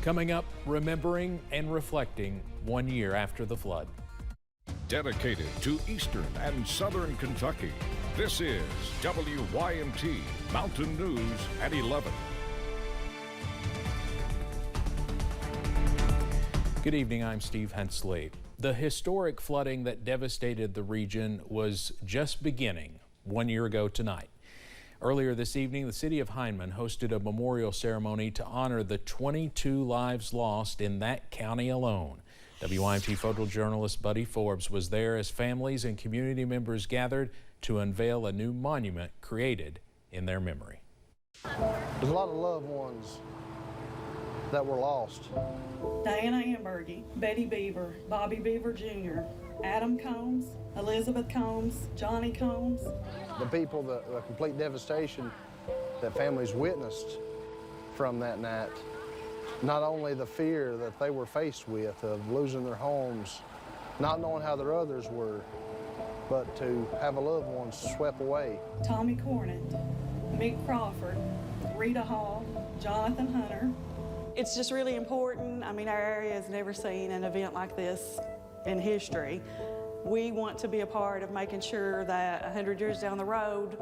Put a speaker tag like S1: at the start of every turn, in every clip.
S1: Coming up, remembering and reflecting 1 year after the flood.
S2: Dedicated to Eastern and Southern Kentucky, this is WYMT Mountain News at 11.
S1: Good evening, I'm Steve Hensley. The historic flooding that devastated the region was just beginning 1 year ago tonight. Earlier this evening, the city of Hindman hosted a memorial ceremony to honor the 22 lives lost in that county alone. WYMT photojournalist Buddy Forbes was there as families and community members gathered to unveil a new monument created in their memory.
S3: There's a lot of loved ones that were lost.
S4: Diana Ambergy, Betty Beaver, Bobby Beaver Jr., Adam Combs, Elizabeth Combs, Johnny Combs.
S3: The people, the complete devastation that families witnessed from that night. Not only the fear that they were faced with of losing their homes, not knowing how their others were, but to have a loved one swept away.
S4: Tommy Cornett, Mick Crawford, Rita Hall, Jonathan Hunter. It's just really important. I mean, our area has never seen an event like this in history. We want to be a part of making sure that 100 years down the road,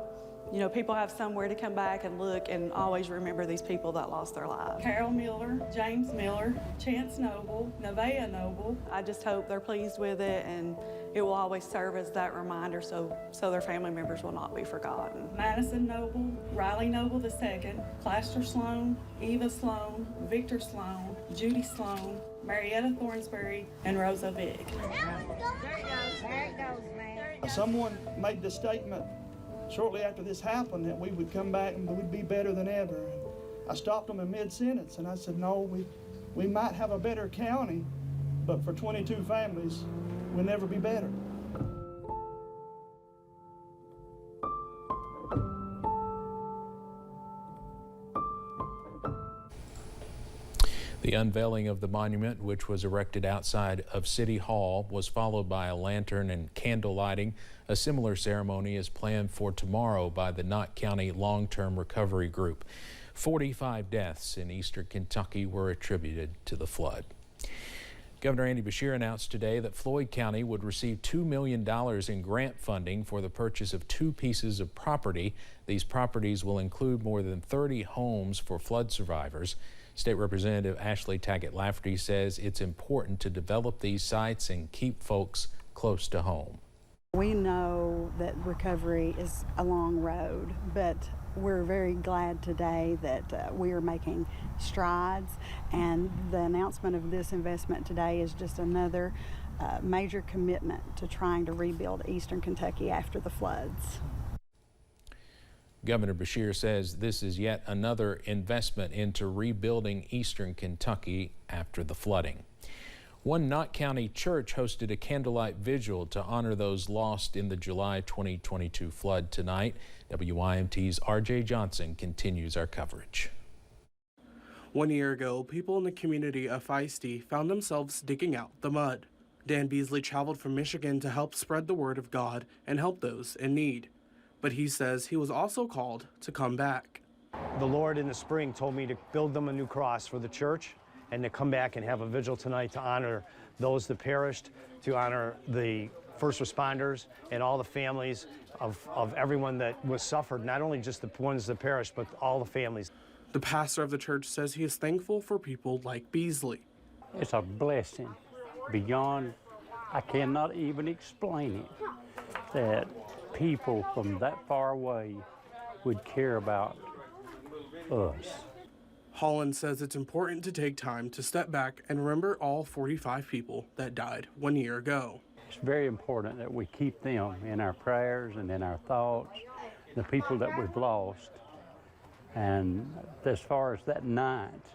S4: you know, people have somewhere to come back and look and always remember these people that lost their lives. Carol Miller, James Miller, Chance Noble, Nevaeh Noble. I just hope they're pleased with it, and it will always serve as that reminder so their family members will not be forgotten. Madison Noble, Riley Noble II, Claster Sloan, Eva Sloan, Victor Sloan, Judy Sloan, Marietta Thornsbury, and Rosa Vick.
S5: There it goes, man.
S6: Someone made the statement shortly after this happened that we would come back and we'd be better than ever. And I stopped them in mid-sentence and I said, no, we might have a better county, but for 22 families, we'll never be better.
S1: The unveiling of the monument, which was erected outside of City Hall, was followed by a lantern and candle lighting. A similar ceremony is planned for tomorrow by the Knott County Long-Term Recovery Group. 45 deaths in eastern Kentucky were attributed to the flood. Governor Andy Beshear announced today that Floyd County would receive $2 million in grant funding for the purchase of 2 pieces of property. These properties will include more than 30 homes for flood survivors. State Representative Ashley Taggett Lafferty says it's important to develop these sites and keep folks close to home.
S7: We know that recovery is a long road, but we're very glad today that we are making strides, and the announcement of this investment today is just another major commitment to trying to rebuild eastern Kentucky after the floods.
S1: Governor Beshear says this is yet another investment into rebuilding eastern Kentucky after the flooding. One Knott County church hosted a candlelight vigil to honor those lost in the July 2022 flood tonight. WYMT's RJ Johnson continues our coverage.
S8: 1 year ago, people in the community of Feisty found themselves digging out the mud. Dan Beasley traveled from Michigan to help spread the word of God and help those in need. But he says he was also called to come back.
S9: The Lord in the spring told me to build them a new cross for the church and to come back and have a vigil tonight to honor those that perished, to honor the first responders and all the families of everyone that was suffered, not only just the ones that perished, but all the families.
S8: The pastor of the church says he is thankful for people like Beasley.
S10: It's a blessing beyond, I cannot even explain it, that people from that far away would care about us.
S8: Holland says it's important to take time to step back and remember all 45 people that died 1 year ago.
S10: It's very important that we keep them in our prayers and in our thoughts, the people that we've lost. And as far as that night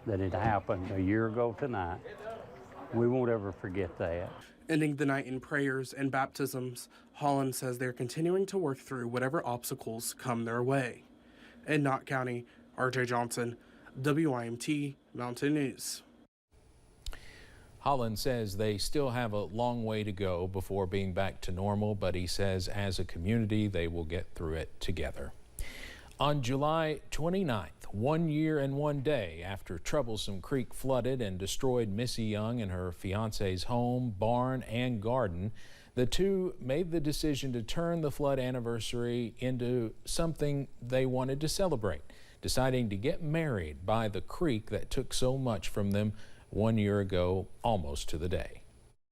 S10: that it happened a year ago tonight, we won't ever forget that.
S8: Ending the night in prayers and baptisms, Holland says they're continuing to work through whatever obstacles come their way. In Knott County, RJ Johnson, WYMT Mountain News.
S1: Holland says they still have a long way to go before being back to normal, but he says as a community they will get through it together. On July 29th, 1 year and 1 day after Troublesome Creek flooded and destroyed Missy Young and her fiance's home, barn, and garden, the two made the decision to turn the flood anniversary into something they wanted to celebrate, deciding to get married by the creek that took so much from them 1 year ago, almost to the day.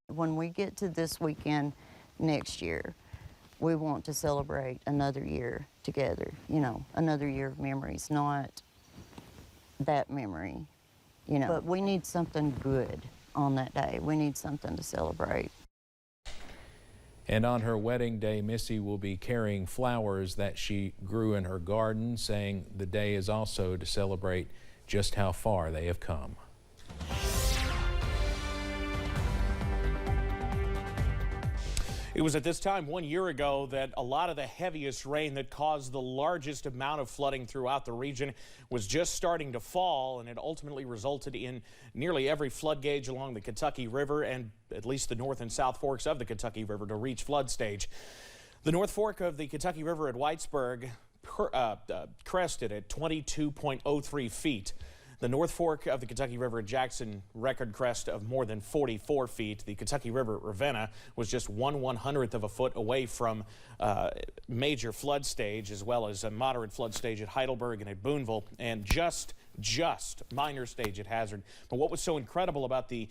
S11: When we get to this weekend next year, we want to celebrate another year together, you know, another year of memories, not that memory, you know. But we need something good on that day. We need something to celebrate.
S1: And on her wedding day, Missy will be carrying flowers that she grew in her garden, saying the day is also to celebrate just how far they have come.
S12: It was at this time 1 year ago that a lot of the heaviest rain that caused the largest amount of flooding throughout the region was just starting to fall, and it ultimately resulted in nearly every flood gauge along the Kentucky River and at least the north and south forks of the Kentucky River to reach flood stage. The North Fork of the Kentucky River at Whitesburg crested at 22.03 feet. The North Fork of the Kentucky River at Jackson, record crest of more than 44 feet. The Kentucky River at Ravenna was just 1/100th of a foot away from major flood stage, as well as a moderate flood stage at Heidelberg and at Boonville, and just minor stage at Hazard. But what was so incredible about the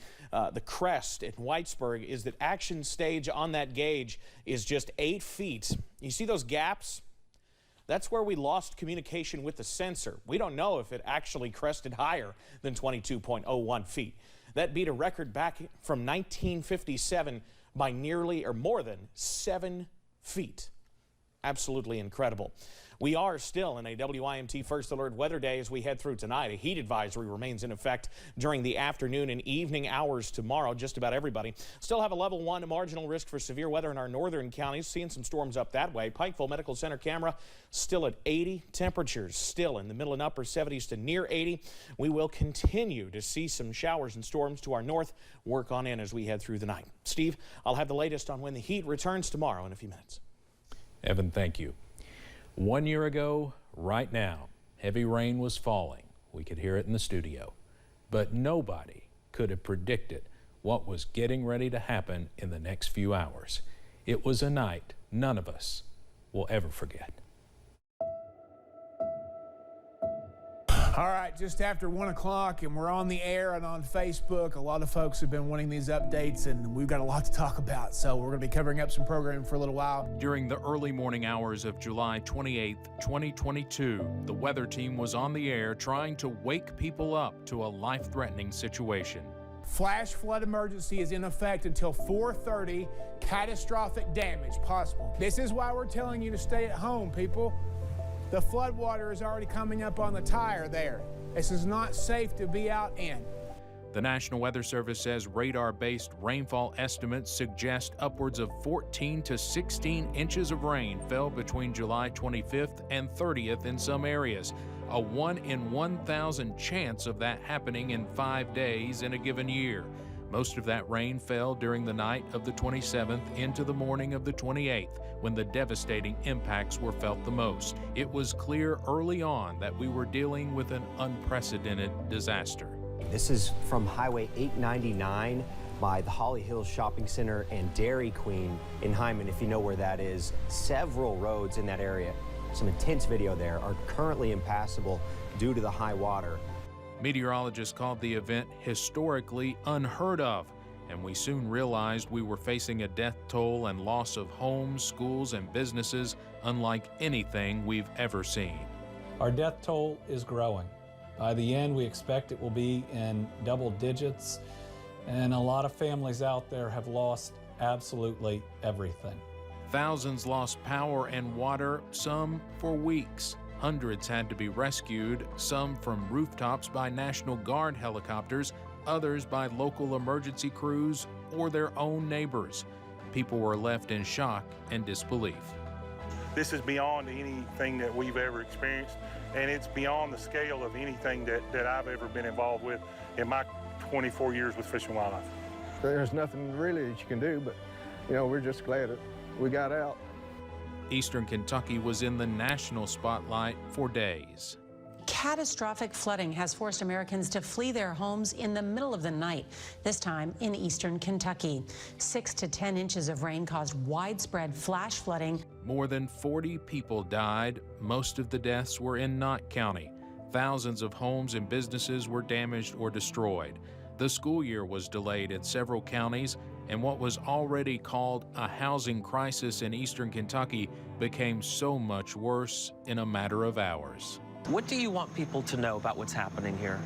S12: crest at Whitesburg is that action stage on that gauge is just 8 feet. You see those gaps? That's where we lost communication with the sensor. We don't know if it actually crested higher than 22.01 feet. That beat a record back from 1957 by nearly or more than 7 feet. Absolutely incredible. We are still in a WIMT First Alert weather day as we head through tonight. A heat advisory remains in effect during the afternoon and evening hours tomorrow. Just about everybody still have a level 1 marginal risk for severe weather in our northern counties. Seeing some storms up that way. Pikeville Medical Center camera still at 80. Temperatures still in the middle and upper 70s to near 80. We will continue to see some showers and storms to our north work on in as we head through the night. Steve, I'll have the latest on when the heat returns tomorrow in a few minutes.
S1: Evan, thank you. 1 year ago, right now, heavy rain was falling. We could hear it in the studio. But nobody could have predicted what was getting ready to happen in the next few hours. It was a night none of us will ever forget.
S13: All right, just after 1 o'clock, and we're on the air and on Facebook. A lot of folks have been wanting these updates, and we've got a lot to talk about, so we're going to be covering up some programming for a little while.
S1: During the early morning hours of July 28, 2022, the weather team was on the air trying to wake people up to a life-threatening situation.
S13: Flash flood emergency is in effect until 4:30. Catastrophic damage possible. This is why we're telling you to stay at home, people. The flood water is already coming up on the tire there. This is not safe to be out in.
S1: The National Weather Service says radar-based rainfall estimates suggest upwards of 14 to 16 inches of rain fell between July 25th and 30th in some areas. A 1 in 1,000 chance of that happening in 5 days in a given year. Most of that rain fell during the night of the 27th into the morning of the 28th, when the devastating impacts were felt the most. It was clear early on that we were dealing with an unprecedented disaster.
S14: This is from Highway 899 by the Holly Hills Shopping Center and Dairy Queen in Hyman, if you know where that is. Several roads in that area, some intense video there, are currently impassable due to the high water.
S1: Meteorologists called the event historically unheard of, and we soon realized we were facing a death toll and loss of homes, schools, and businesses unlike anything we've ever seen.
S15: Our death toll is growing. By the end, we expect it will be in double digits, and a lot of families out there have lost absolutely everything.
S1: Thousands lost power and water, some for weeks. Hundreds had to be rescued, some from rooftops by National Guard helicopters, others by local emergency crews or their own neighbors. People were left in shock and disbelief.
S16: This is beyond anything that we've ever experienced, and it's beyond the scale of anything that I've ever been involved with in my 24 years with Fish and Wildlife.
S3: There's nothing really that you can do, but, you know, we're just glad that we got out.
S1: Eastern Kentucky was in the national spotlight for days.
S17: Catastrophic flooding has forced Americans to flee their homes in the middle of the night, this time in eastern Kentucky. 6 to 10 inches of rain caused widespread flash flooding.
S1: More than 40 people died. Most of the deaths were in Knott County. Thousands of homes and businesses were damaged or destroyed. The school year was delayed in several counties, and what was already called a housing crisis in eastern Kentucky became so much worse in a matter of hours.
S18: What do you want people to know about what's happening here?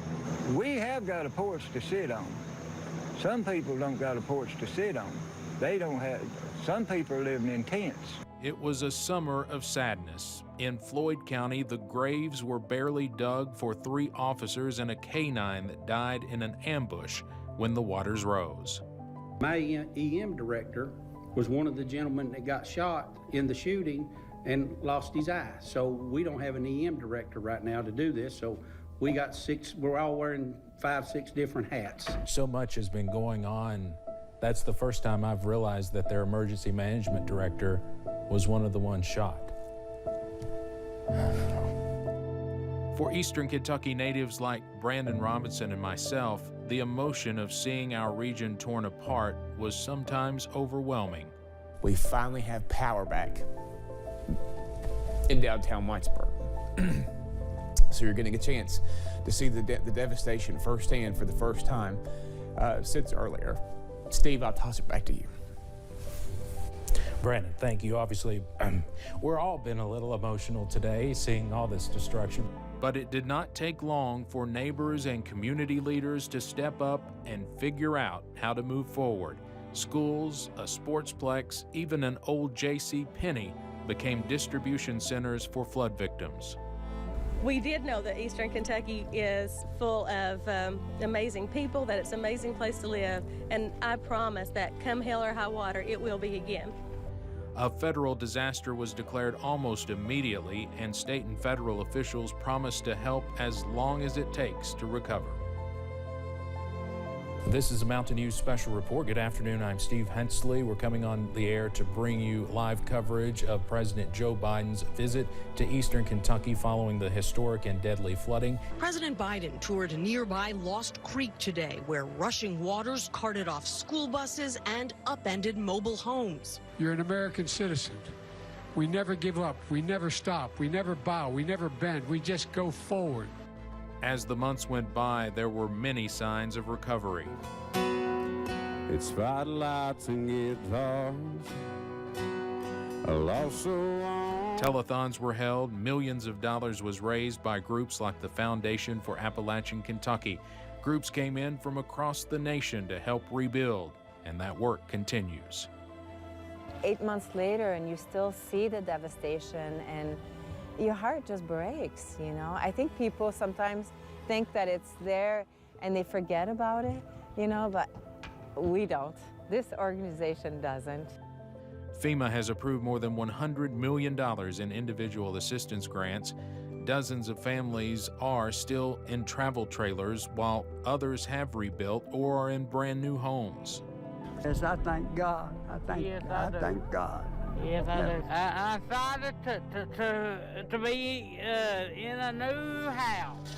S19: We have got a porch to sit on. Some people don't got a porch to sit on. They don't have, some people are living in tents.
S1: It was a summer of sadness. In Floyd County, the graves were barely dug for 3 officers and a K-9 that died in an ambush when the waters rose.
S20: My EM director was one of the gentlemen that got shot in the shooting and lost his eye. So we don't have an EM director right now to do this. So we got 6, we're all wearing 5, 6 different hats.
S1: So much has been going on. That's the first time I've realized that their emergency management director was one of the ones shot. For eastern Kentucky natives like Brandon Robinson and myself, the emotion of seeing our region torn apart was sometimes overwhelming.
S21: We finally have power back in downtown Whitesburg. So you're getting a chance to see the devastation firsthand for the first time since earlier. Steve, I'll toss it back to you.
S1: Brandon, thank you. Obviously, we're all been a little emotional today seeing all this destruction. But it did not take long for neighbors and community leaders to step up and figure out how to move forward. Schools, a sportsplex, even an old J.C. Penney became distribution centers for flood victims.
S22: We did know that eastern Kentucky is full of amazing people, that it's an amazing place to live, and I promise that come hell or high water, it will be again.
S1: A federal disaster was declared almost immediately, and state and federal officials promised to help as long as it takes to recover. This is a Mountain News Special Report. Good afternoon, I'm Steve Hensley. We're coming on the air to bring you live coverage of President Joe Biden's visit to eastern Kentucky following the historic and deadly flooding.
S23: President Biden toured nearby Lost Creek today, where rushing waters carted off school buses and upended mobile homes.
S24: You're an American citizen. We never give up. We never stop. We never bow. We never bend. We just go forward.
S1: As the months went by, there were many signs of recovery.
S25: It's spotlights and guitars.
S1: Telethons were held. Millions of dollars was raised by groups like the Foundation for Appalachian Kentucky. Groups came in from across the nation to help rebuild, and that work continues.
S26: 8 months later, and you still see the devastation, and your heart just breaks, you know? I think people sometimes think that it's there and they forget about it, you know, but we don't. This organization doesn't.
S1: FEMA has approved more than $100 million in individual assistance grants. Dozens of families are still in travel trailers, while others have rebuilt or are in brand new homes.
S27: Yes, I thank God. I thank God.
S28: Yes, I do. I'm excited to be in a new house.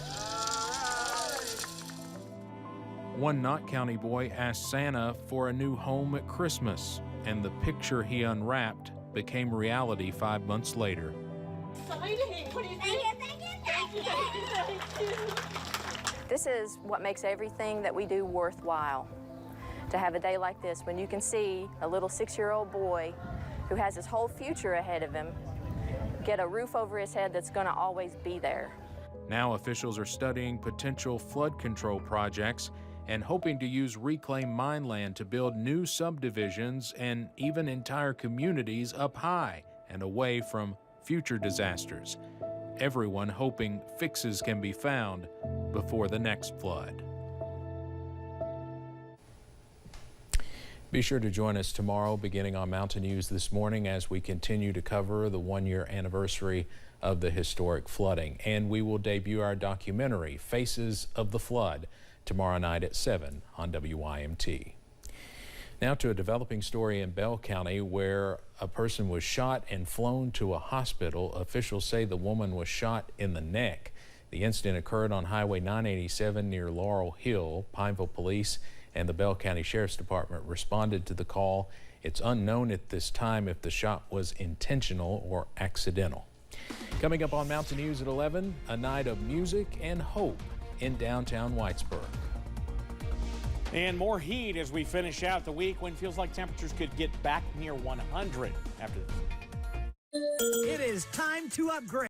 S1: One Knott County boy asked Santa for a new home at Christmas, and the picture he unwrapped became reality 5 months later.
S29: This is what makes everything that we do worthwhile. To have a day like this when you can see a little 6-year-old boy who has his whole future ahead of him get a roof over his head that's going to always be there.
S1: Now officials are studying potential flood control projects and hoping to use reclaimed mine land to build new subdivisions and even entire communities up high and away from future disasters. Everyone hoping fixes can be found before the next flood. Be sure to join us tomorrow beginning on Mountain News This Morning as we continue to cover the 1-year anniversary of the historic flooding. And we will debut our documentary, Faces of the Flood, tomorrow night at 7 on WYMT. Now to a developing story in Bell County where a person was shot and flown to a hospital. Officials say the woman was shot in the neck. The incident occurred on Highway 987 near Laurel Hill. Pineville Police and the Bell County Sheriff's Department responded to the call. It's unknown at this time if the shot was intentional or accidental. Coming up on Mountain News at 11, a night of music and hope in downtown Whitesburg.
S12: And more heat as we finish out the week when it feels like temperatures could get back near 100 after this.
S2: It is time to upgrade.